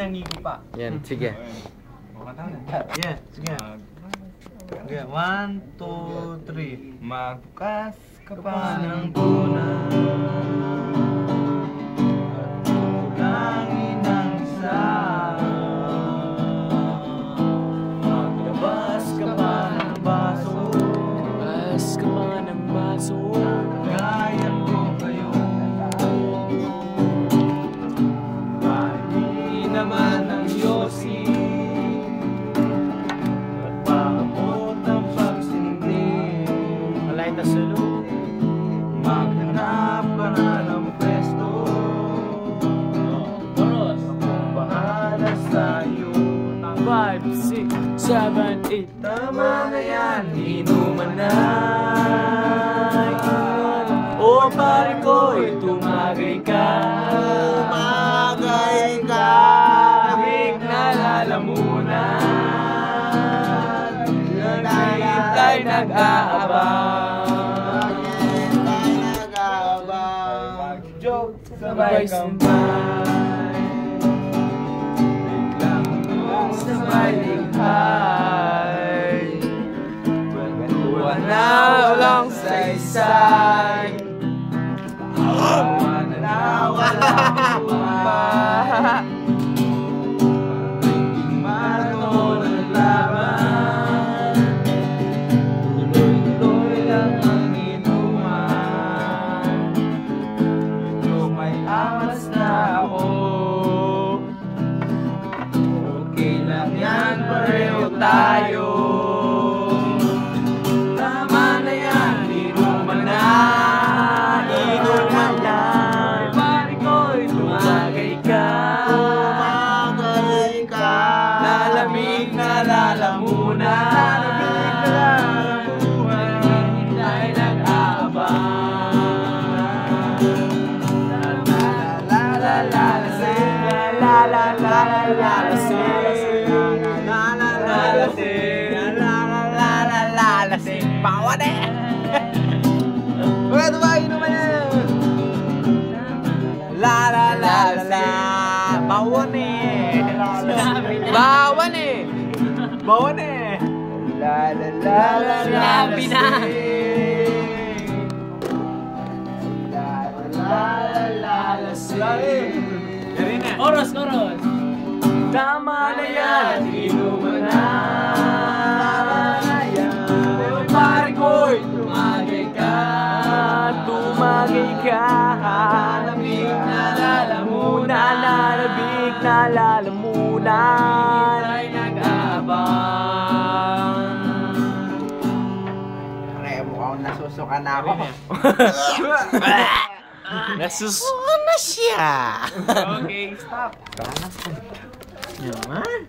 nangigo pa. Yan, sige. Yeah, sige. Okay, 1, 2, 3. Magbukas ka pa ng bunan at kulangin ng isa. Maglabas ka pa ng baso. Maglabas ka pa ng baso. Kagayan ko kayo. Hindi naman ang yosi. Maghanap ka na ng pwesto. Akong bahala sa'yo. 5, 6, 7, 8. Tama na yan, inuman na. O pare ko'y tumagay ka. Tumagay ka. Kahit nalalamunan. Naghihintay nag-aabang. Joke, sabay-sabay. Biglang sabay-lighay. Pagkatuwa na walang saysay. Awa na walang tumba. Pagdating marathon ang laban. Tuloy-tuloy lang ang inuman. May amas na ako. Okay lang yan, pareho tayo. Tama na yan, inuman na. Inuman na. Pare ko'y tumagay ka. Tumagay ka. Lalamig na lalamunan. Lalamig na lalamunan. Hintay nag-aabang. Bawa deh. Wait, wait, la la la la. Bawa nih. Bawa nih. Bawa nih. La la la la la. Sinabi na. Oros. Tama na yan, inuman na. Tama na yan. Pero pare ko'y tumagay ka. Tumagay ka. Lamig na lalamunan. Lamig na lalamunan. Ay nag-aabang. Kaya mukhang nasusuka na ako. Nasusuka na siya. Okay, stop. Tara na. Yaman.